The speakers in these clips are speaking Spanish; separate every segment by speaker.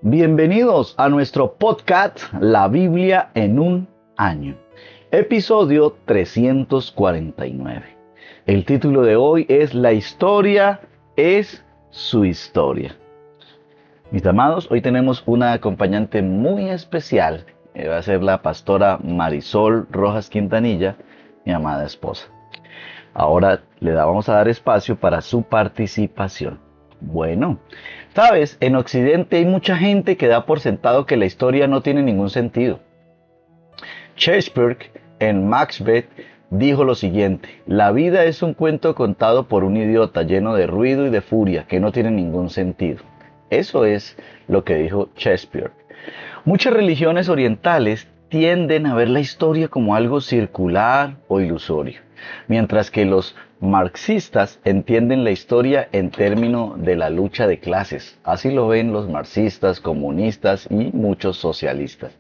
Speaker 1: Bienvenidos a nuestro podcast La Biblia en un año, episodio 349. El título de hoy es La historia es su historia. Mis amados, hoy tenemos una acompañante muy especial. Va a ser la pastora Marisol Rojas Quintanilla, mi amada esposa. Ahora vamos a dar espacio para su participación. Bueno, sabes, en Occidente hay mucha gente que da por sentado que la historia no tiene ningún sentido. Shakespeare, en Macbeth, dijo lo siguiente: la vida es un cuento contado por un idiota lleno de ruido y de furia que no tiene ningún sentido. Eso es lo que dijo Shakespeare. Muchas religiones orientales tienden a ver la historia como algo circular o ilusorio, mientras que los marxistas entienden la historia en términos de la lucha de clases. Así lo ven los marxistas, comunistas y muchos socialistas.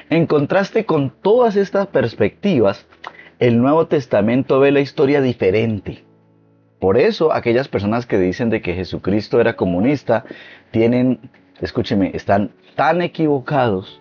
Speaker 1: En contraste con todas estas perspectivas, el Nuevo Testamento ve la historia diferente. Por eso, aquellas personas que dicen de que Jesucristo era comunista, están tan equivocados,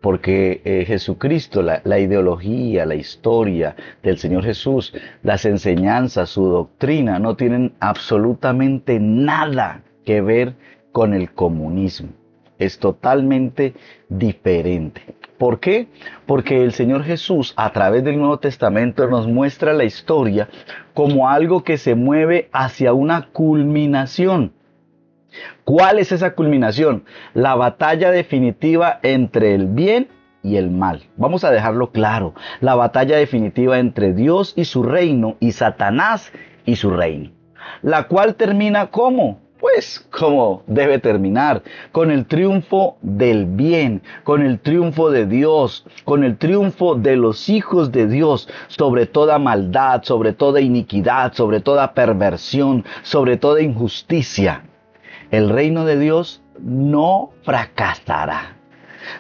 Speaker 1: porque Jesucristo, la ideología, la historia del Señor Jesús, las enseñanzas, su doctrina, no tienen absolutamente nada que ver con el comunismo. Es totalmente diferente. ¿Por qué? Porque el Señor Jesús, a través del Nuevo Testamento, nos muestra la historia como algo que se mueve hacia una culminación. ¿Cuál es esa culminación? La batalla definitiva entre el bien y el mal. Vamos a dejarlo claro. La batalla definitiva entre Dios y su reino y Satanás y su reino. La cual termina ¿cómo? Pues como debe terminar, con el triunfo del bien, con el triunfo de Dios, con el triunfo de los hijos de Dios sobre toda maldad, sobre toda iniquidad, sobre toda perversión, sobre toda injusticia. El reino de Dios no fracasará.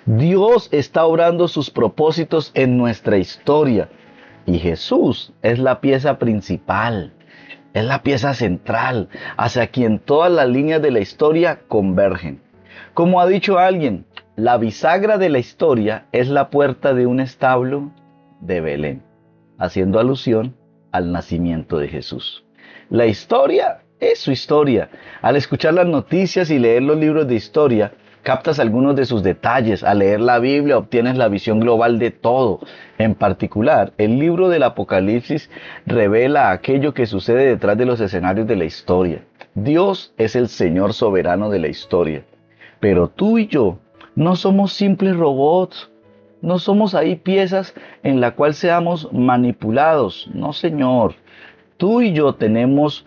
Speaker 1: Dios está obrando sus propósitos en nuestra historia y Jesús es la pieza principal, es la pieza central hacia quien todas las líneas de la historia convergen. Como ha dicho alguien, la bisagra de la historia es la puerta de un establo de Belén, haciendo alusión al nacimiento de Jesús. La historia es su historia. Al escuchar las noticias y leer los libros de historia, captas algunos de sus detalles. Al leer la Biblia obtienes la visión global de todo. En particular, el libro del Apocalipsis revela aquello que sucede detrás de los escenarios de la historia. Dios es el Señor soberano de la historia. Pero tú y yo no somos simples robots. No somos ahí piezas en la cual seamos manipulados. No, Señor. Tú y yo tenemos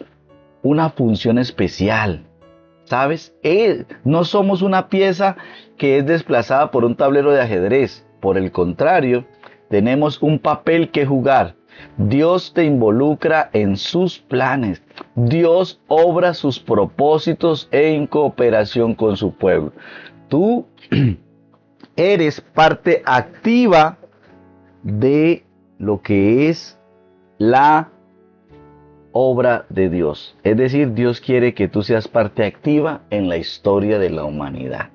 Speaker 1: una función especial, ¿sabes? No somos una pieza que es desplazada por un tablero de ajedrez. Por el contrario, tenemos un papel que jugar. Dios te involucra en sus planes. Dios obra sus propósitos en cooperación con su pueblo. Tú eres parte activa de lo que es la obra de Dios. Es decir, Dios quiere que tú seas parte activa en la historia de la humanidad.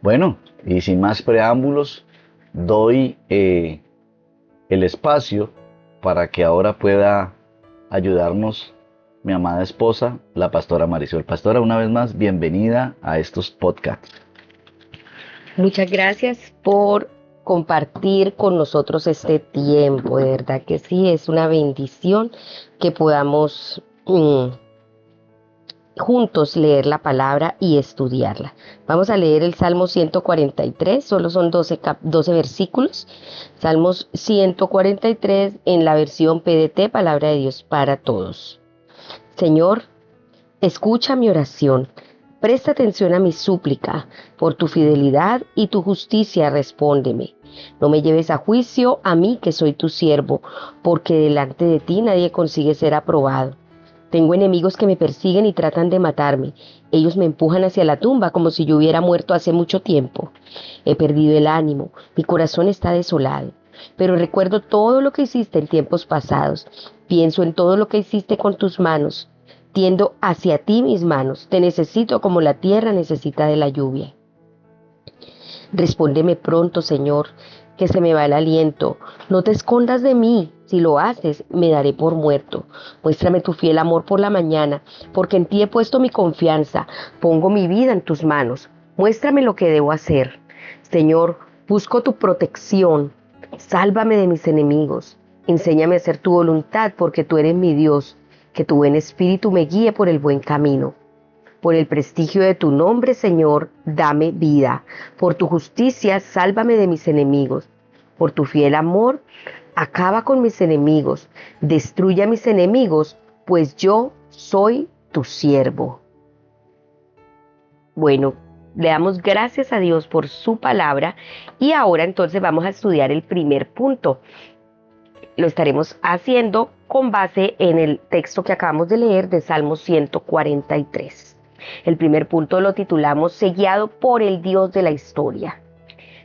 Speaker 1: Bueno, y sin más preámbulos, doy el espacio para que ahora pueda ayudarnos mi amada esposa, la pastora Marisol. Pastora, una vez más, bienvenida a estos podcasts.
Speaker 2: Muchas gracias por compartir con nosotros este tiempo. De verdad que sí, es una bendición que podamos juntos leer la palabra y estudiarla. Vamos a leer el Salmo 143, solo son 12 versículos. Salmos 143 en la versión PDT, Palabra de Dios para Todos. Señor, escucha mi oración. Presta atención a mi súplica. Por tu fidelidad y tu justicia respóndeme. No me lleves a juicio a mí que soy tu siervo, porque delante de ti nadie consigue ser aprobado. Tengo enemigos que me persiguen y tratan de matarme. Ellos me empujan hacia la tumba como si yo hubiera muerto hace mucho tiempo. He perdido el ánimo, mi corazón está desolado. Pero recuerdo todo lo que hiciste en tiempos pasados. Pienso en todo lo que hiciste con tus manos. Tiendo hacia ti mis manos. Te necesito como la tierra necesita de la lluvia. Respóndeme pronto, Señor, que se me va el aliento. No te escondas de mí. Si lo haces, me daré por muerto. Muéstrame tu fiel amor por la mañana, porque en ti he puesto mi confianza. Pongo mi vida en tus manos. Muéstrame lo que debo hacer. Señor, busco tu protección. Sálvame de mis enemigos. Enséñame a hacer tu voluntad, porque tú eres mi Dios. Que tu buen espíritu me guíe por el buen camino. Por el prestigio de tu nombre, Señor, dame vida. Por tu justicia, sálvame de mis enemigos. Por tu fiel amor, acaba con mis enemigos. Destruye a mis enemigos, pues yo soy tu siervo. Bueno, le damos gracias a Dios por su palabra y ahora entonces vamos a estudiar el primer punto. Lo estaremos haciendo con base en el texto que acabamos de leer de Salmo 143. El primer punto lo titulamos Guiado por el Dios de la historia.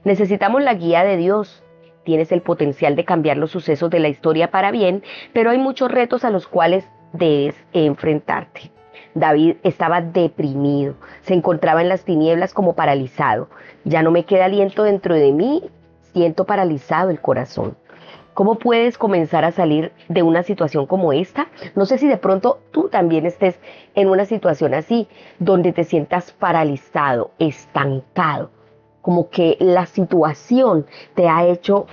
Speaker 2: Necesitamos la guía de Dios. Tienes el potencial de cambiar los sucesos de la historia para bien, pero hay muchos retos a los cuales debes enfrentarte. David estaba deprimido, se encontraba en las tinieblas como paralizado. Ya no me queda aliento dentro de mí, siento paralizado el corazón. ¿Cómo puedes comenzar a salir de una situación como esta? No sé si de pronto tú también estés en una situación así, donde te sientas paralizado, estancado, como que la situación te ha hecho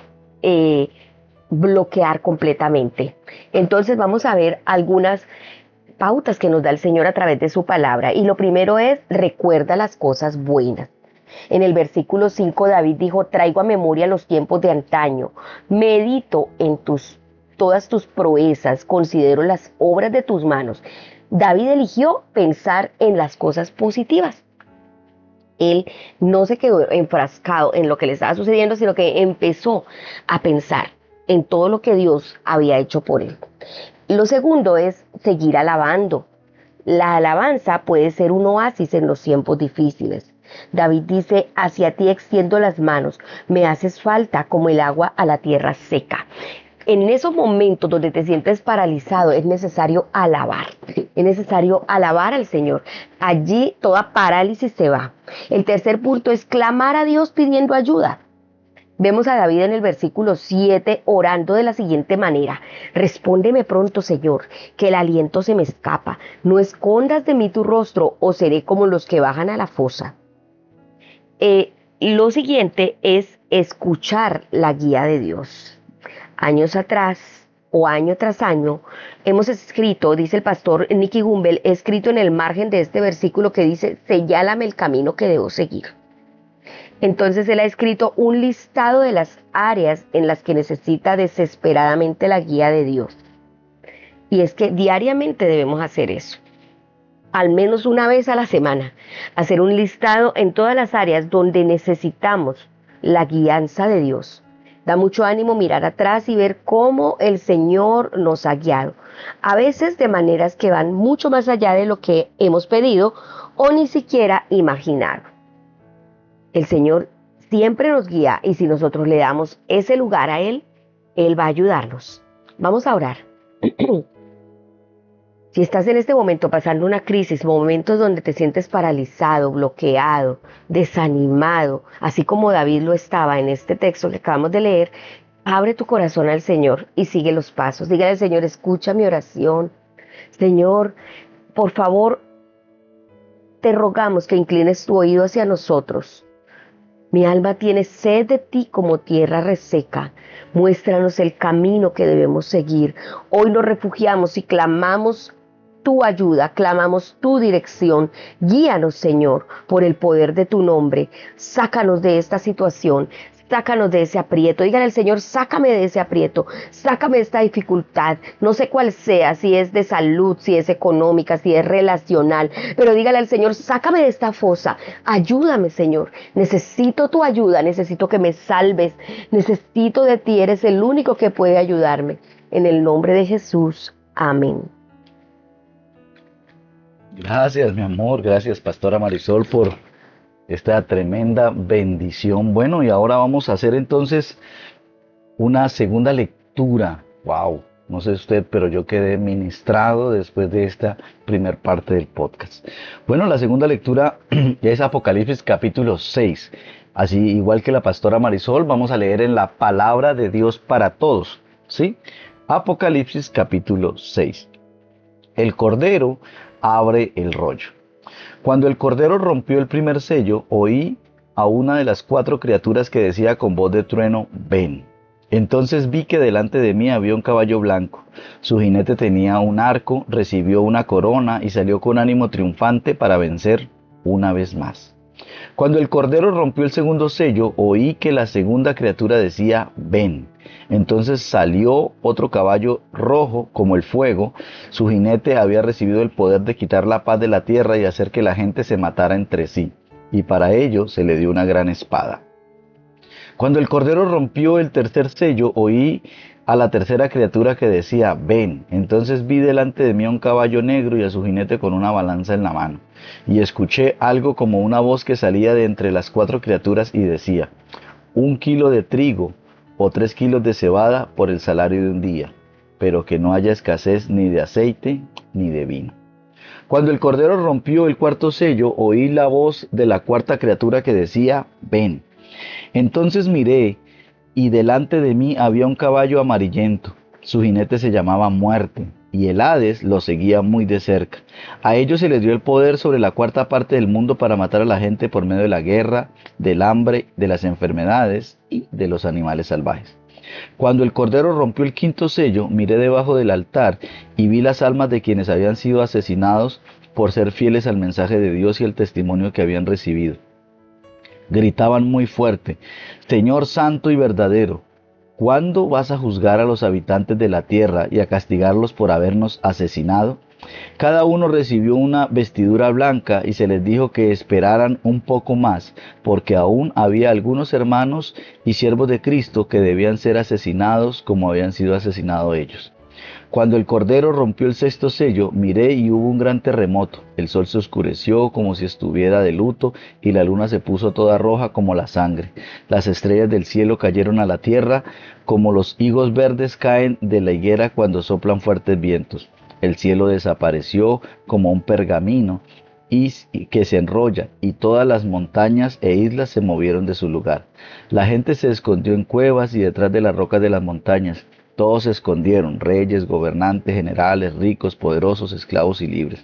Speaker 2: bloquear completamente. Entonces vamos a ver algunas pautas que nos da el Señor a través de su palabra. Y lo primero es, recuerda las cosas buenas. En el versículo 5 David dijo, traigo a memoria los tiempos de antaño, medito en todas tus proezas, considero las obras de tus manos. David eligió pensar en las cosas positivas. Él no se quedó enfrascado en lo que le estaba sucediendo, sino que empezó a pensar en todo lo que Dios había hecho por él. Lo segundo es seguir alabando. La alabanza puede ser un oasis en los tiempos difíciles. David dice, hacia ti extiendo las manos, me haces falta como el agua a la tierra seca. En esos momentos donde te sientes paralizado es necesario alabar, es necesario alabar al Señor. Allí toda parálisis se va. El tercer punto es clamar a Dios pidiendo ayuda. Vemos a David en el versículo 7 orando de la siguiente manera, respóndeme pronto, Señor, que el aliento se me escapa, no escondas de mí tu rostro o seré como los que bajan a la fosa. Lo siguiente es escuchar la guía de Dios. Años atrás o año tras año hemos escrito, dice el pastor Nicky Gumbel, he escrito en el margen de este versículo que dice, señálame el camino que debo seguir. Entonces él ha escrito un listado de las áreas en las que necesita desesperadamente la guía de Dios. Y es que diariamente debemos hacer eso. Al menos una vez a la semana, hacer un listado en todas las áreas donde necesitamos la guianza de Dios. Da mucho ánimo mirar atrás y ver cómo el Señor nos ha guiado. A veces de maneras que van mucho más allá de lo que hemos pedido o ni siquiera imaginado. El Señor siempre nos guía y si nosotros le damos ese lugar a Él, Él va a ayudarnos. Vamos a orar. Si estás en este momento pasando una crisis, momentos donde te sientes paralizado, bloqueado, desanimado, así como David lo estaba en este texto que acabamos de leer, abre tu corazón al Señor y sigue los pasos. Dígale al Señor, escucha mi oración. Señor, por favor, te rogamos que inclines tu oído hacia nosotros. Mi alma tiene sed de ti como tierra reseca. Muéstranos el camino que debemos seguir. Hoy nos refugiamos y clamamos tu ayuda, clamamos tu dirección. Guíanos, Señor, por el poder de tu nombre. Sácanos de esta situación. Sácanos de ese aprieto. Dígale al Señor, sácame de ese aprieto. Sácame de esta dificultad. No sé cuál sea, si es de salud, si es económica, si es relacional. Pero dígale al Señor, sácame de esta fosa. Ayúdame, Señor. Necesito tu ayuda. Necesito que me salves. Necesito de ti. Eres el único que puede ayudarme. En el nombre de Jesús. Amén.
Speaker 1: Gracias, mi amor. Gracias, Pastora Marisol, por esta tremenda bendición. Bueno, y ahora vamos a hacer entonces una segunda lectura. Wow. No sé usted, pero yo quedé ministrado después de esta primer parte del podcast. Bueno, la segunda lectura es Apocalipsis capítulo 6. Así, igual que la pastora Marisol, vamos a leer en la palabra de Dios para todos. ¿Sí? Apocalipsis capítulo 6. El Cordero abre el rollo. Cuando el Cordero rompió el primer sello, oí a una de las cuatro criaturas que decía con voz de trueno, ven. Entonces vi que delante de mí había un caballo blanco. Su jinete tenía un arco, recibió una corona y salió con ánimo triunfante para vencer una vez más. Cuando el Cordero rompió el segundo sello, oí que la segunda criatura decía, ven. Entonces salió otro caballo rojo como el fuego. Su jinete había recibido el poder de quitar la paz de la tierra y hacer que la gente se matara entre sí. Y para ello se le dio una gran espada. Cuando el Cordero rompió el tercer sello, oí a la tercera criatura que decía, ven. Entonces vi delante de mí a un caballo negro y a su jinete con una balanza en la mano. Y escuché algo como una voz que salía de entre las cuatro criaturas y decía, 1 kilo de trigo o 3 kilos de cebada por el salario de un día, pero que no haya escasez ni de aceite ni de vino. Cuando el Cordero rompió el cuarto sello, oí la voz de la cuarta criatura que decía, ven. Entonces miré, y delante de mí había un caballo amarillento. Su jinete se llamaba Muerte, y el Hades lo seguía muy de cerca. A ellos se les dio el poder sobre la cuarta parte del mundo para matar a la gente por medio de la guerra, del hambre, de las enfermedades y de los animales salvajes. Cuando el Cordero rompió el quinto sello, miré debajo del altar y vi las almas de quienes habían sido asesinados por ser fieles al mensaje de Dios y el testimonio que habían recibido. Gritaban muy fuerte, Señor santo y verdadero, ¿cuándo vas a juzgar a los habitantes de la tierra y a castigarlos por habernos asesinado? Cada uno recibió una vestidura blanca y se les dijo que esperaran un poco más, porque aún había algunos hermanos y siervos de Cristo que debían ser asesinados como habían sido asesinados ellos. Cuando el Cordero rompió el sexto sello, miré y hubo un gran terremoto. El sol se oscureció como si estuviera de luto y la luna se puso toda roja como la sangre. Las estrellas del cielo cayeron a la tierra como los higos verdes caen de la higuera cuando soplan fuertes vientos. El cielo desapareció como un pergamino que se enrolla, y todas las montañas e islas se movieron de su lugar. La gente se escondió en cuevas y detrás de las rocas de las montañas. Todos se escondieron, reyes, gobernantes, generales, ricos, poderosos, esclavos y libres.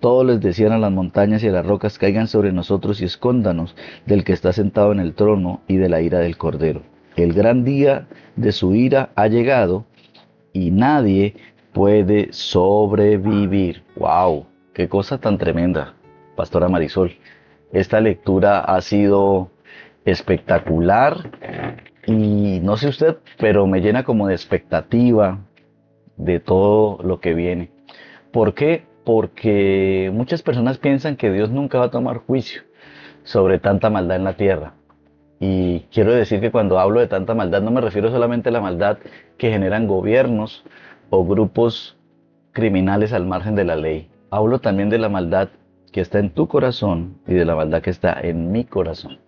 Speaker 1: Todos les decían a las montañas y a las rocas, caigan sobre nosotros y escóndanos del que está sentado en el trono y de la ira del Cordero. El gran día de su ira ha llegado y nadie puede sobrevivir. ¡Wow! ¡Qué cosa tan tremenda, Pastora Marisol! Esta lectura ha sido espectacular. Y no sé usted, pero me llena como de expectativa de todo lo que viene. ¿Por qué? Porque muchas personas piensan que Dios nunca va a tomar juicio sobre tanta maldad en la tierra. Y quiero decir que cuando hablo de tanta maldad no me refiero solamente a la maldad que generan gobiernos o grupos criminales al margen de la ley. Hablo también de la maldad que está en tu corazón y de la maldad que está en mi corazón.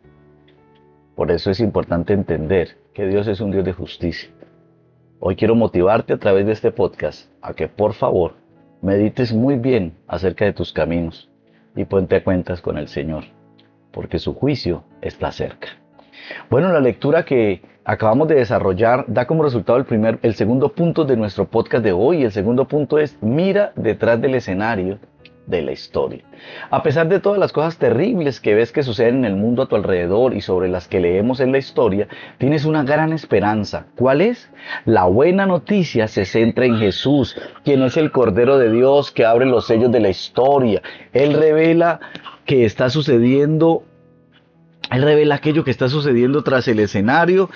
Speaker 1: Por eso es importante entender que Dios es un Dios de justicia. Hoy quiero motivarte a través de este podcast a que por favor medites muy bien acerca de tus caminos y ponte a cuentas con el Señor, porque su juicio está cerca. Bueno, la lectura que acabamos de desarrollar da como resultado el segundo punto de nuestro podcast de hoy. El segundo punto es: mira detrás del escenario de la historia. A pesar de todas las cosas terribles que ves que suceden en el mundo a tu alrededor y sobre las que leemos en la historia, tienes una gran esperanza. ¿Cuál es? La buena noticia se centra en Jesús, quien es el Cordero de Dios que abre los sellos de la historia. Él revela que está sucediendo, Él revela aquello que está sucediendo tras el escenario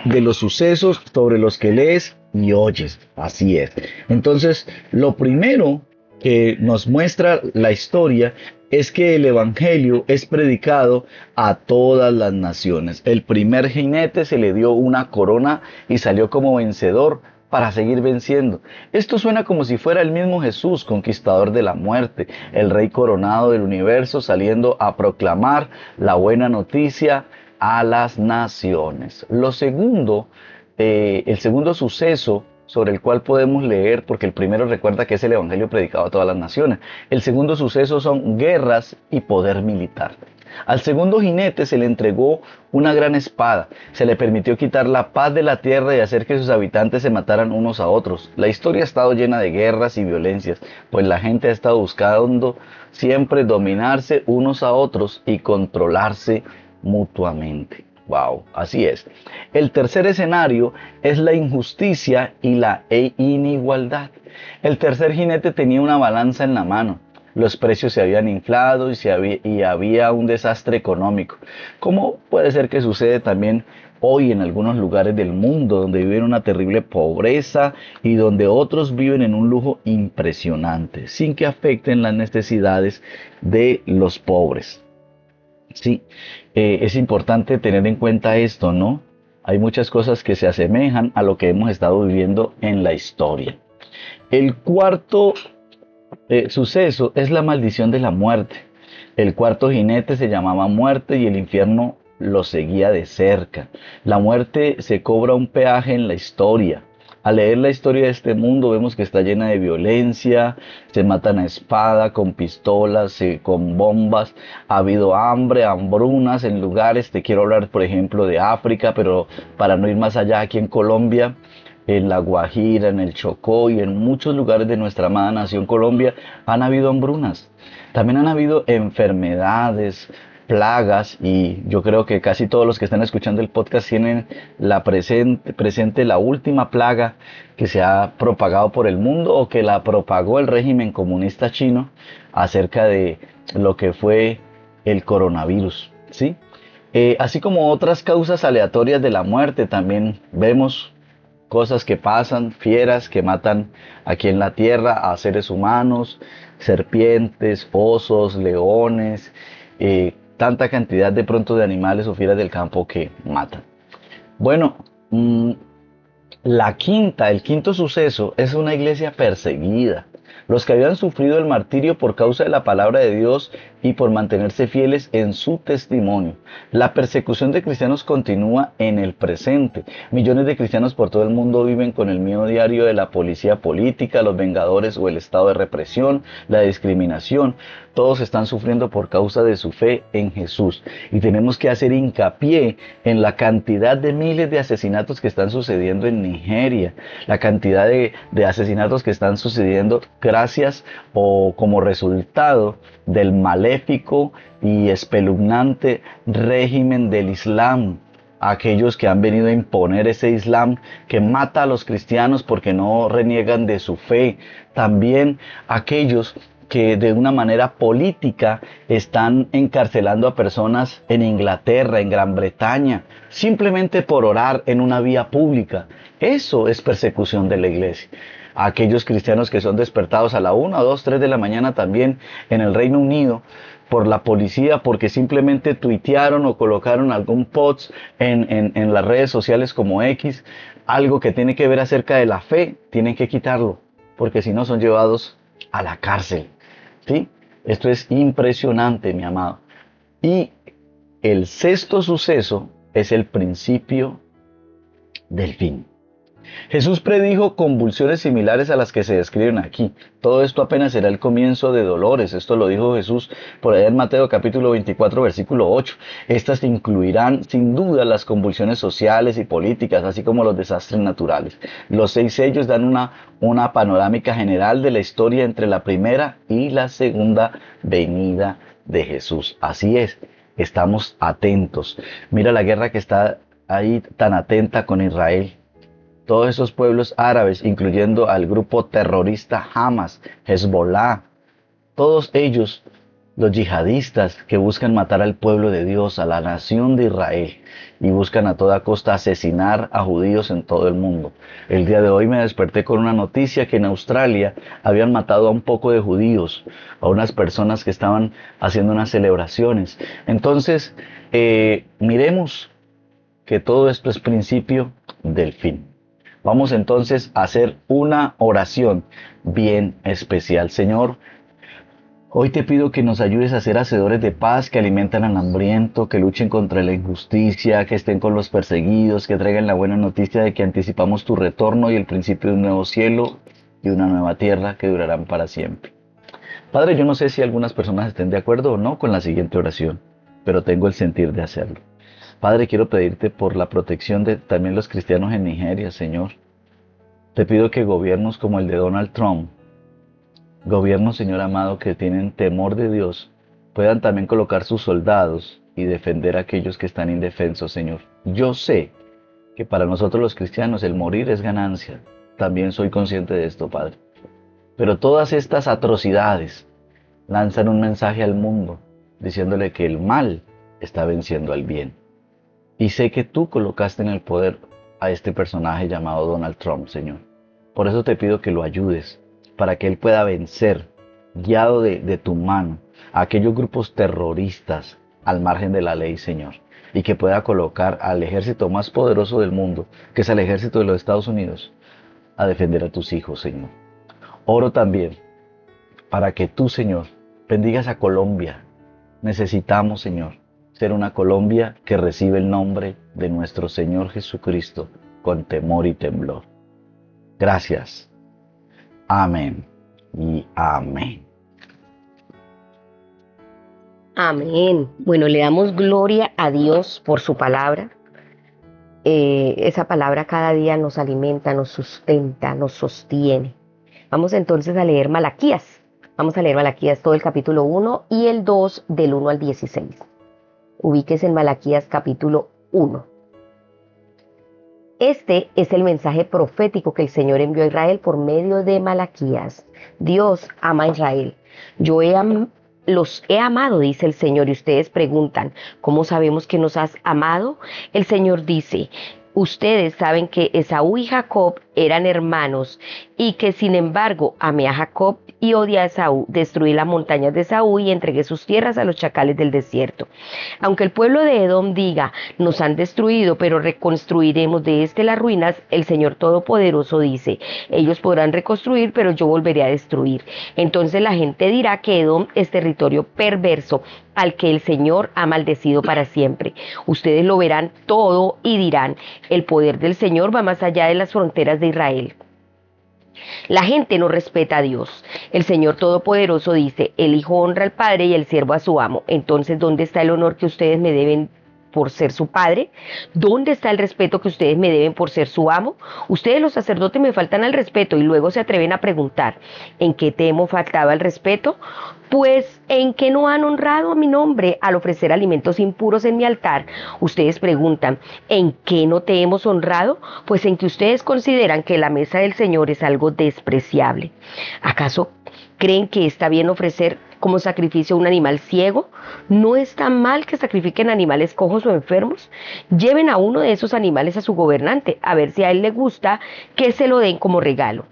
Speaker 1: de los sucesos sobre los que lees y oyes. Así es. Entonces, lo primero que nos muestra la historia es que el Evangelio es predicado a todas las naciones. El primer jinete se le dio una corona y salió como vencedor para seguir venciendo. Esto suena como si fuera el mismo Jesús, conquistador de la muerte, el rey coronado del universo, saliendo a proclamar la buena noticia a las naciones. El segundo suceso sobre el cual podemos leer, porque el primero recuerda que es el evangelio predicado a todas las naciones. El segundo suceso son guerras y poder militar. Al segundo jinete se le entregó una gran espada, se le permitió quitar la paz de la tierra y hacer que sus habitantes se mataran unos a otros. La historia ha estado llena de guerras y violencias, pues la gente ha estado buscando siempre dominarse unos a otros y controlarse mutuamente. Wow, así es. El tercer escenario es la injusticia y la inigualdad. El tercer jinete tenía una balanza en la mano. Los precios se habían inflado y había un desastre económico. ¿Cómo puede ser que sucede también hoy en algunos lugares del mundo donde viven una terrible pobreza y donde otros viven en un lujo impresionante, sin que afecten las necesidades de los pobres? Sí, es importante tener en cuenta esto, ¿no? Hay muchas cosas que se asemejan a lo que hemos estado viviendo en la historia. El cuarto suceso es la maldición de la muerte. El cuarto jinete se llamaba muerte y el infierno lo seguía de cerca. La muerte se cobra un peaje en la historia. Al leer la historia de este mundo vemos que está llena de violencia, se matan a espada, con pistolas, con bombas, ha habido hambre, hambrunas en lugares, te quiero hablar por ejemplo de África, pero para no ir más allá, aquí en Colombia, en La Guajira, en el Chocó y en muchos lugares de nuestra amada nación Colombia han habido hambrunas. También han habido enfermedades, plagas, y yo creo que casi todos los que están escuchando el podcast tienen presente la última plaga que se ha propagado por el mundo o que la propagó el régimen comunista chino acerca de lo que fue el coronavirus, ¿sí? Así como otras causas aleatorias de la muerte, también vemos cosas que pasan, fieras que matan aquí en la tierra a seres humanos, serpientes, osos, leones, tanta cantidad de pronto de animales o fieras del campo que matan. Bueno, el quinto suceso es una iglesia perseguida. Los que habían sufrido el martirio por causa de la palabra de Dios y por mantenerse fieles en su testimonio. La persecución de cristianos continúa en el presente. Millones de cristianos por todo el mundo viven con el miedo diario de la policía política, los vengadores o el estado de represión, la discriminación. Todos están sufriendo por causa de su fe en Jesús. Y tenemos que hacer hincapié en la cantidad de miles de asesinatos que están sucediendo en Nigeria, la cantidad de asesinatos que están sucediendo gracias o como resultado del maléfico y espeluznante régimen del Islam. Aquellos que han venido a imponer ese Islam que mata a los cristianos porque no reniegan de su fe. También aquellos que de una manera política están encarcelando a personas en Inglaterra, en Gran Bretaña, simplemente por orar en una vía pública. Eso es persecución de la iglesia. Aquellos cristianos que son despertados a la 1, 2, 3 de la mañana también en el Reino Unido por la policía porque simplemente tuitearon o colocaron algún post en las redes sociales como X, algo que tiene que ver acerca de la fe, tienen que quitarlo, porque si no son llevados a la cárcel. ¿Sí? Esto es impresionante, mi amado. Y el sexto suceso es el principio del fin. Jesús predijo convulsiones similares a las que se describen aquí. Todo esto apenas será el comienzo de dolores. Esto lo dijo Jesús por allá en Mateo capítulo 24, versículo 8. Estas incluirán sin duda las convulsiones sociales y políticas, así como los desastres naturales. Los 6 sellos dan una panorámica general de la historia entre la primera y la segunda venida de Jesús. Así es, estamos atentos. Mira la guerra que está ahí tan atenta con Israel. Todos esos pueblos árabes, incluyendo al grupo terrorista Hamas, Hezbollah, todos ellos, los yihadistas que buscan matar al pueblo de Dios, a la nación de Israel, y buscan a toda costa asesinar a judíos en todo el mundo. El día de hoy me desperté con una noticia que en Australia habían matado a un poco de judíos, a unas personas que estaban haciendo unas celebraciones. Entonces, miremos que todo esto es principio del fin. Vamos entonces a hacer una oración bien especial. Señor, Hoy te pido que nos ayudes a ser hacedores de paz, que alimentan al hambriento, que luchen contra la injusticia, que estén con los perseguidos, que traigan la buena noticia de que anticipamos tu retorno y el principio de un nuevo cielo y una nueva tierra que durarán para siempre. Padre, yo no sé si algunas personas estén de acuerdo o no con la siguiente oración, pero tengo el sentir de hacerlo. Padre, quiero pedirte por la protección de también los cristianos en Nigeria, Señor. Te pido que gobiernos como el de Donald Trump, gobiernos, Señor amado, que tienen temor de Dios, puedan también colocar sus soldados y defender a aquellos que están indefensos, Señor. Yo sé que para nosotros los cristianos el morir es ganancia. También soy consciente de esto, Padre. Pero todas estas atrocidades lanzan un mensaje al mundo, diciéndole que el mal está venciendo al bien. Y sé que tú colocaste en el poder a este personaje llamado Donald Trump, Señor. Por eso te pido que lo ayudes, para que él pueda vencer, guiado de tu mano, a aquellos grupos terroristas al margen de la ley, Señor. Y que pueda colocar al ejército más poderoso del mundo, que es el ejército de los Estados Unidos, a defender a tus hijos, Señor. Oro también para que tú, Señor, bendigas a Colombia. Necesitamos, Señor, ser una Colombia que recibe el nombre de nuestro Señor Jesucristo con temor y temblor. Gracias. Amén y amén.
Speaker 2: Amén. Bueno, le damos gloria a Dios por su palabra. Esa palabra cada día nos alimenta, nos sustenta, nos sostiene. Vamos entonces a leer Malaquías. Vamos a leer Malaquías todo el capítulo 1 y el 2 del 1 al 16. Ubíquese en Malaquías capítulo 1. Este es el mensaje profético que el Señor envió a Israel por medio de Malaquías. Dios ama a Israel. Los he amado, dice el Señor, y ustedes preguntan, ¿cómo sabemos que nos has amado? El Señor dice, ustedes saben que Esaú y Jacob eran hermanos y que sin embargo amé a Jacob y odié a Esaú, destruí las montañas de Esaú y entregué sus tierras a los chacales del desierto. Aunque el pueblo de Edom diga, nos han destruido, pero reconstruiremos de las ruinas, el Señor Todopoderoso dice, ellos podrán reconstruir, pero yo volveré a destruir. Entonces la gente dirá que Edom es territorio perverso, al que el Señor ha maldecido para siempre. Ustedes lo verán todo y dirán, el poder del Señor va más allá de las fronteras de Israel. La gente no respeta a Dios. El Señor Todopoderoso dice, el Hijo honra al Padre y el siervo a su amo. Entonces, ¿dónde está el honor que ustedes me deben por ser su padre? ¿Dónde está el respeto que ustedes me deben por ser su amo? Ustedes los sacerdotes me faltan al respeto y luego se atreven a preguntar, ¿en qué te hemos faltado al respeto? Pues en que no han honrado a mi nombre al ofrecer alimentos impuros en mi altar. Ustedes preguntan, ¿en qué no te hemos honrado? Pues en que ustedes consideran que la mesa del Señor es algo despreciable. ¿Acaso creen que está bien ofrecer como sacrificio un animal ciego? ¿No está mal que sacrifiquen animales cojos o enfermos? Lleven a uno de esos animales a su gobernante, a ver si a él le gusta que se lo den como regalo.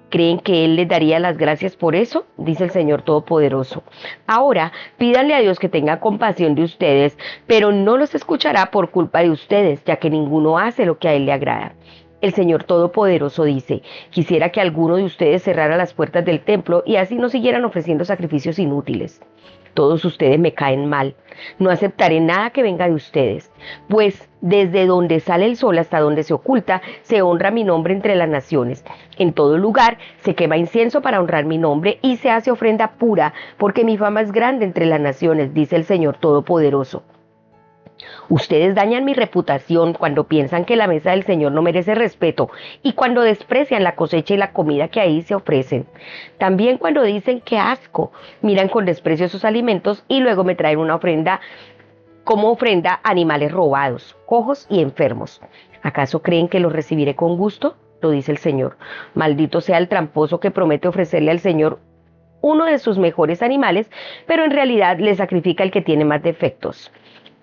Speaker 2: ¿Creen que Él les daría las gracias por eso? Dice el Señor Todopoderoso. Ahora, pídanle a Dios que tenga compasión de ustedes, pero no los escuchará por culpa de ustedes, ya que ninguno hace lo que a Él le agrada. El Señor Todopoderoso dice, quisiera que alguno de ustedes cerrara las puertas del templo y así no siguieran ofreciendo sacrificios inútiles. Todos ustedes me caen mal. No aceptaré nada que venga de ustedes, pues desde donde sale el sol hasta donde se oculta, se honra mi nombre entre las naciones. En todo lugar se quema incienso para honrar mi nombre y se hace ofrenda pura, porque mi fama es grande entre las naciones, dice el Señor Todopoderoso. Ustedes dañan mi reputación cuando piensan que la mesa del Señor no merece respeto y cuando desprecian la cosecha y la comida que ahí se ofrecen. También cuando dicen que asco, miran con desprecio esos alimentos y luego me traen una ofrenda como ofrenda animales robados, cojos y enfermos. ¿Acaso creen que los recibiré con gusto? Lo dice el Señor. Maldito sea el tramposo que promete ofrecerle al Señor uno de sus mejores animales, pero en realidad le sacrifica el que tiene más defectos.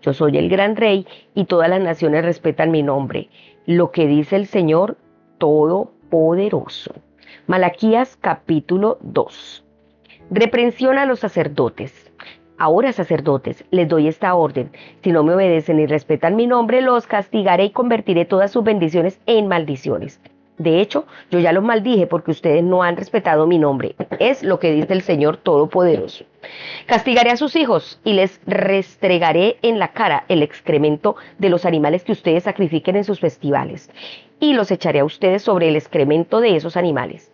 Speaker 2: Yo soy el gran rey y todas las naciones respetan mi nombre. Lo que dice el Señor Todopoderoso. Malaquías capítulo 2. Reprensión a los sacerdotes. Ahora, sacerdotes, les doy esta orden. Si no me obedecen y respetan mi nombre, los castigaré y convertiré todas sus bendiciones en maldiciones. De hecho, yo ya los maldije porque ustedes no han respetado mi nombre. Es lo que dice el Señor Todopoderoso. Castigaré a sus hijos y les restregaré en la cara el excremento de los animales que ustedes sacrifiquen en sus festivales. Y los echaré a ustedes sobre el excremento de esos animales.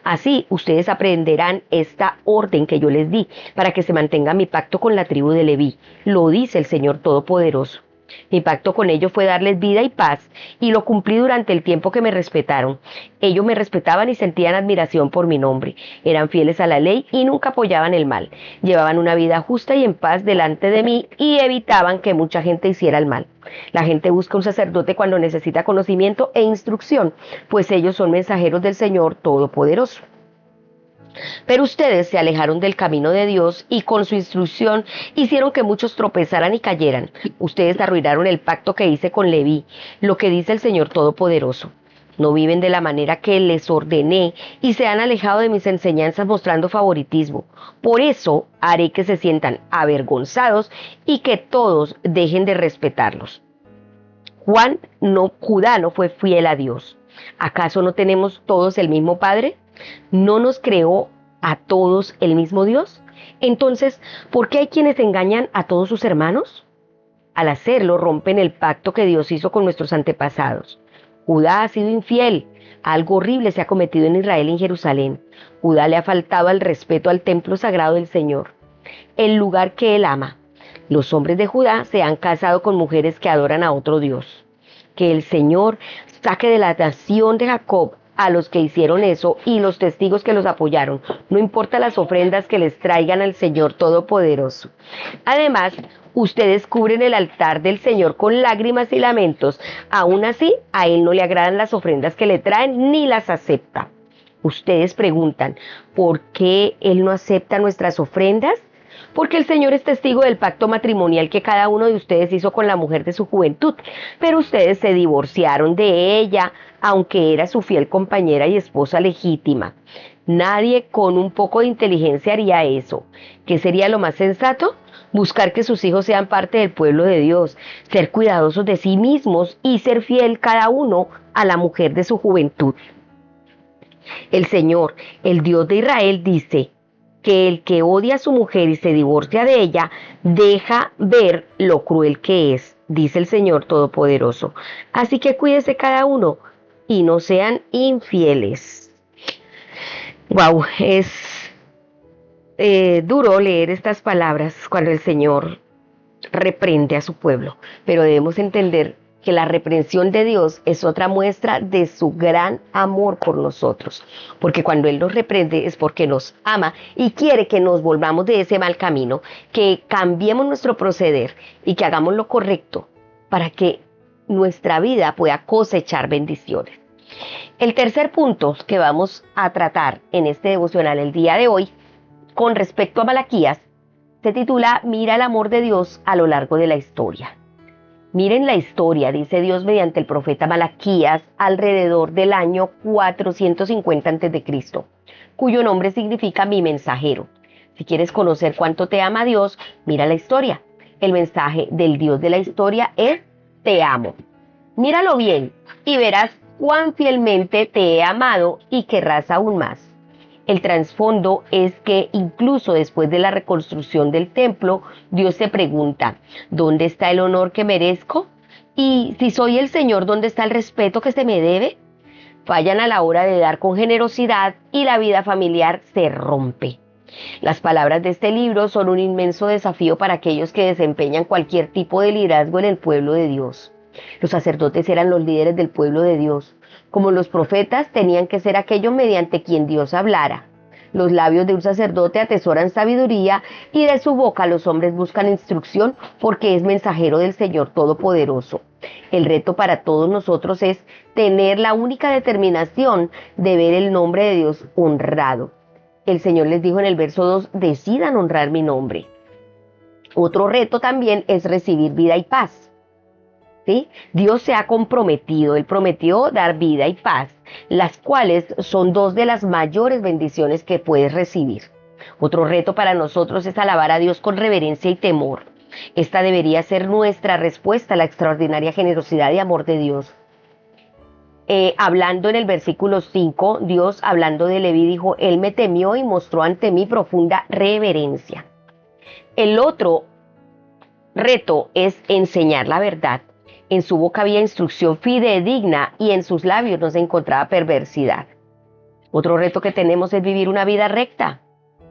Speaker 2: Así ustedes aprenderán esta orden que yo les di para que se mantenga mi pacto con la tribu de Leví. Lo dice el Señor Todopoderoso. Mi pacto con ellos fue darles vida y paz, y lo cumplí durante el tiempo que me respetaron. Ellos me respetaban y sentían admiración por mi nombre. Eran fieles a la ley y nunca apoyaban el mal. Llevaban una vida justa y en paz delante de mí y evitaban que mucha gente hiciera el mal. La gente busca un sacerdote cuando necesita conocimiento e instrucción, pues ellos son mensajeros del Señor Todopoderoso. Pero ustedes se alejaron del camino de Dios y con su instrucción hicieron que muchos tropezaran y cayeran. Ustedes arruinaron el pacto que hice con Leví, lo que dice el Señor Todopoderoso. No viven de la manera que les ordené y se han alejado de mis enseñanzas mostrando favoritismo. Por eso haré que se sientan avergonzados y que todos dejen de respetarlos. Judá no fue fiel a Dios. ¿Acaso no tenemos todos el mismo Padre? ¿No nos creó a todos el mismo Dios? Entonces, ¿por qué hay quienes engañan a todos sus hermanos? Al hacerlo, rompen el pacto que Dios hizo con nuestros antepasados. Judá ha sido infiel. Algo horrible se ha cometido en Israel y en Jerusalén. Judá le ha faltado al respeto al templo sagrado del Señor, el lugar que él ama. Los hombres de Judá se han casado con mujeres que adoran a otro Dios. Que el Señor saque de la nación de Jacob a los que hicieron eso y los testigos que los apoyaron, no importa las ofrendas que les traigan al Señor Todopoderoso. Además, ustedes cubren el altar del Señor con lágrimas y lamentos. Aún así, a Él no le agradan las ofrendas que le traen ni las acepta. Ustedes preguntan, ¿por qué Él no acepta nuestras ofrendas? Porque el Señor es testigo del pacto matrimonial que cada uno de ustedes hizo con la mujer de su juventud, pero ustedes se divorciaron de ella, aunque era su fiel compañera y esposa legítima. Nadie con un poco de inteligencia haría eso. ¿Qué sería lo más sensato? Buscar que sus hijos sean parte del pueblo de Dios, ser cuidadosos de sí mismos y ser fiel cada uno a la mujer de su juventud. El Señor, el Dios de Israel, dice que el que odia a su mujer y se divorcia de ella, deja ver lo cruel que es, dice el Señor Todopoderoso. Así que cuídese cada uno y no sean infieles. Wow, es duro leer estas palabras cuando el Señor reprende a su pueblo, pero debemos entender que la reprensión de Dios es otra muestra de su gran amor por nosotros, porque cuando Él nos reprende es porque nos ama y quiere que nos volvamos de ese mal camino, que cambiemos nuestro proceder y que hagamos lo correcto para que nuestra vida pueda cosechar bendiciones. El tercer punto que vamos a tratar en este devocional el día de hoy, con respecto a Malaquías, se titula Mira el amor de Dios a lo largo de la historia. Miren la historia, dice Dios mediante el profeta Malaquías alrededor del año 450 a.C., cuyo nombre significa mi mensajero. Si quieres conocer cuánto te ama Dios, mira la historia. El mensaje del Dios de la historia es te amo. Míralo bien y verás cuán fielmente te he amado y querrás aún más. El trasfondo es que incluso después de la reconstrucción del templo, Dios se pregunta, ¿dónde está el honor que merezco? Y si soy el Señor, ¿dónde está el respeto que se me debe? Fallan a la hora de dar con generosidad y la vida familiar se rompe. Las palabras de este libro son un inmenso desafío para aquellos que desempeñan cualquier tipo de liderazgo en el pueblo de Dios. Los sacerdotes eran los líderes del pueblo de Dios. Como los profetas, tenían que ser aquellos mediante quien Dios hablara. Los labios de un sacerdote atesoran sabiduría y de su boca los hombres buscan instrucción porque es mensajero del Señor Todopoderoso. El reto para todos nosotros es tener la única determinación de ver el nombre de Dios honrado. El Señor les dijo en el verso 2, decidan honrar mi nombre. Otro reto también es recibir vida y paz. ¿Sí? Dios se ha comprometido, Él prometió dar vida y paz, las cuales son dos de las mayores bendiciones que puedes recibir. Otro reto para nosotros es alabar a Dios con reverencia y temor. Esta debería ser nuestra respuesta a la extraordinaria generosidad y amor de Dios. Hablando en el versículo 5, Dios hablando de Leví dijo, él me temió y mostró ante mí profunda reverencia. El otro reto es enseñar la verdad. En su boca había instrucción fidedigna y en sus labios no se encontraba perversidad. Otro reto que tenemos es vivir una vida recta.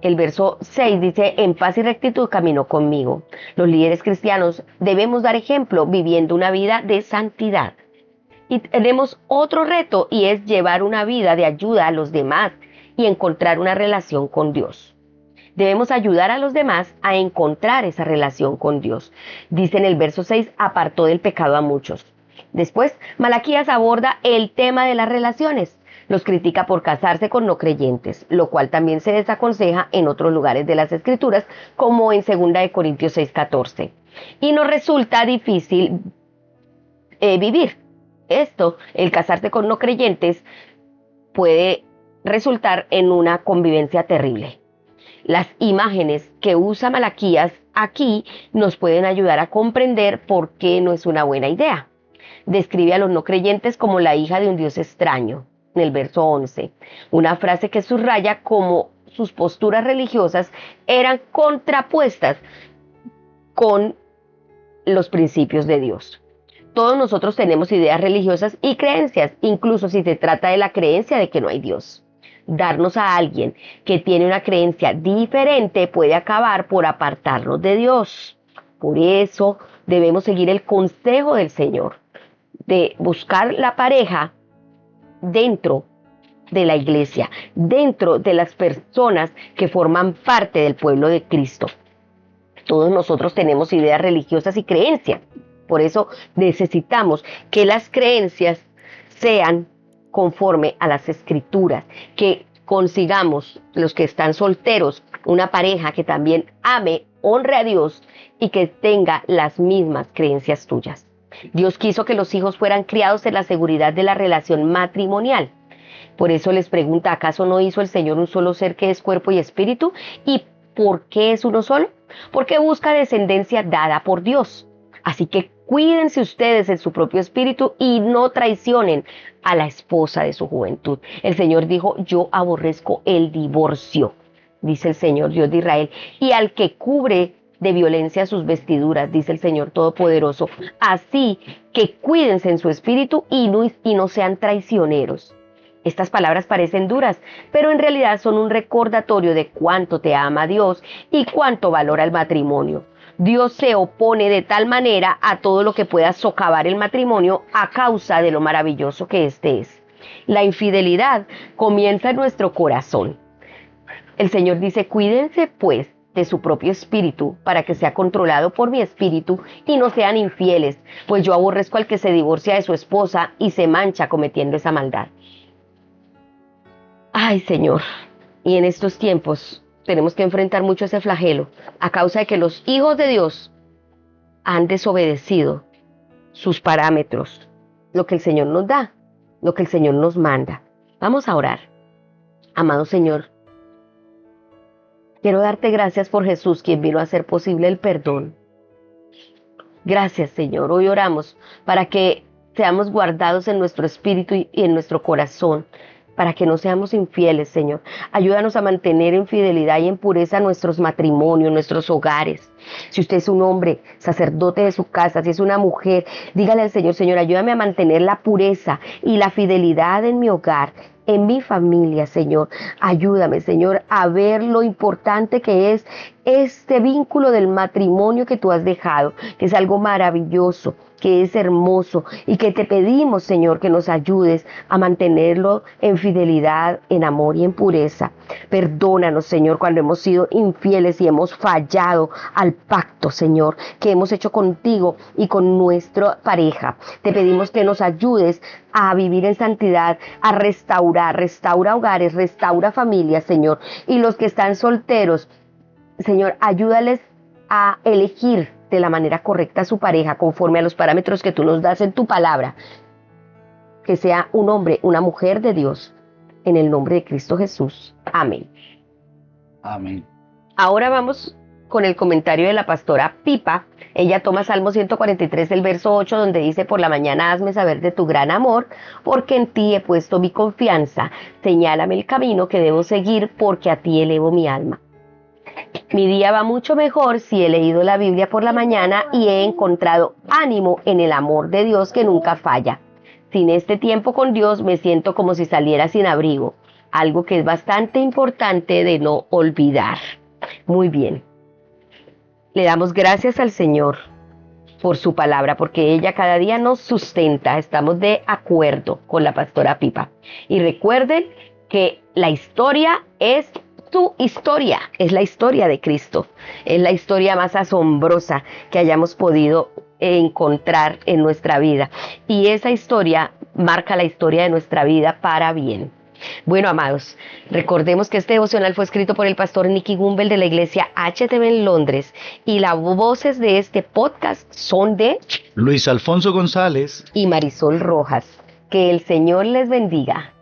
Speaker 2: El verso 6 dice, en paz y rectitud caminó conmigo. Los líderes cristianos debemos dar ejemplo viviendo una vida de santidad. Y tenemos otro reto y es llevar una vida de ayuda a los demás y encontrar una relación con Dios. Debemos ayudar a los demás a encontrar esa relación con Dios. Dice en el verso 6, apartó del pecado a muchos. Después, Malaquías aborda el tema de las relaciones. Los critica por casarse con no creyentes, lo cual también se desaconseja en otros lugares de las Escrituras, como en 2 Corintios 6:14. Y nos resulta difícil vivir esto. El casarse con no creyentes puede resultar en una convivencia terrible. Las imágenes que usa Malaquías aquí nos pueden ayudar a comprender por qué no es una buena idea. Describe a los no creyentes como la hija de un Dios extraño, en el verso 11. Una frase que subraya cómo sus posturas religiosas eran contrapuestas con los principios de Dios. Todos nosotros tenemos ideas religiosas y creencias, incluso si se trata de la creencia de que no hay Dios. Darnos a alguien que tiene una creencia diferente puede acabar por apartarnos de Dios. Por eso debemos seguir el consejo del Señor de buscar la pareja dentro de la iglesia, dentro de las personas que forman parte del pueblo de Cristo. Todos nosotros tenemos ideas religiosas y creencias. Por eso necesitamos que las creencias sean conforme a las Escrituras, que consigamos, los que están solteros, una pareja que también ame, honre a Dios y que tenga las mismas creencias tuyas. Dios quiso que los hijos fueran criados en la seguridad de la relación matrimonial. Por eso les pregunta, ¿acaso no hizo el Señor un solo ser que es cuerpo y espíritu? ¿Y por qué es uno solo? Porque busca descendencia dada por Dios. Así que cuídense ustedes en su propio espíritu y no traicionen a la esposa de su juventud. El Señor dijo, yo aborrezco el divorcio, dice el Señor Dios de Israel, y al que cubre de violencia sus vestiduras, dice el Señor Todopoderoso. Así que cuídense en su espíritu y no sean traicioneros. Estas palabras parecen duras, pero en realidad son un recordatorio de cuánto te ama Dios y cuánto valora el matrimonio. Dios se opone de tal manera a todo lo que pueda socavar el matrimonio a causa de lo maravilloso que éste es. La infidelidad comienza en nuestro corazón. El Señor dice, cuídense pues de su propio espíritu para que sea controlado por mi espíritu y no sean infieles, pues yo aborrezco al que se divorcia de su esposa y se mancha cometiendo esa maldad. Ay, Señor, y en estos tiempos tenemos que enfrentar mucho ese flagelo a causa de que los hijos de Dios han desobedecido sus parámetros, lo que el Señor nos da, lo que el Señor nos manda. Vamos a orar. Amado Señor, quiero darte gracias por Jesús, quien vino a hacer posible el perdón. Gracias, Señor. Hoy oramos para que seamos guardados en nuestro espíritu y en nuestro corazón, para que no seamos infieles, Señor. Ayúdanos a mantener en fidelidad y en pureza nuestros matrimonios, nuestros hogares. Si usted es un hombre, sacerdote de su casa, si es una mujer, dígale al Señor, Señor, ayúdame a mantener la pureza y la fidelidad en mi hogar, en mi familia, Señor. Ayúdame, Señor, a ver lo importante que es este vínculo del matrimonio que tú has dejado, que es algo maravilloso, que es hermoso y que te pedimos, Señor, que nos ayudes a mantenerlo en fidelidad, en amor y en pureza. Perdónanos, Señor, cuando hemos sido infieles y hemos fallado al pacto, Señor, que hemos hecho contigo y con nuestra pareja. Te pedimos que nos ayudes a vivir en santidad, a restaura hogares, restaura familias, Señor. Y los que están solteros, Señor, ayúdales a elegir de la manera correcta a su pareja, conforme a los parámetros que tú nos das en tu palabra. Que sea un hombre, una mujer de Dios, en el nombre de Cristo Jesús. Amén.
Speaker 1: Amén.
Speaker 2: Ahora vamos con el comentario de la pastora Pipa. Ella toma Salmo 143, el verso 8, donde dice: por la mañana hazme saber de tu gran amor, porque en ti he puesto mi confianza. Señálame el camino que debo seguir, porque a ti elevo mi alma. Mi día va mucho mejor si he leído la Biblia por la mañana y he encontrado ánimo en el amor de Dios que nunca falla. Sin este tiempo con Dios me siento como si saliera sin abrigo, algo que es bastante importante de no olvidar. Muy bien. Le damos gracias al Señor por su palabra, porque ella cada día nos sustenta. Estamos de acuerdo con la pastora Pipa. Y recuerden que la historia es tu historia, es la historia de Cristo, es la historia más asombrosa que hayamos podido encontrar en nuestra vida, y esa historia marca la historia de nuestra vida para bien. Bueno, amados, recordemos que este devocional fue escrito por el pastor Nicky Gumbel de la iglesia HTV en Londres, y las voces de este podcast son de
Speaker 1: Luis Alfonso González
Speaker 2: y Marisol Rojas. Que el Señor les bendiga.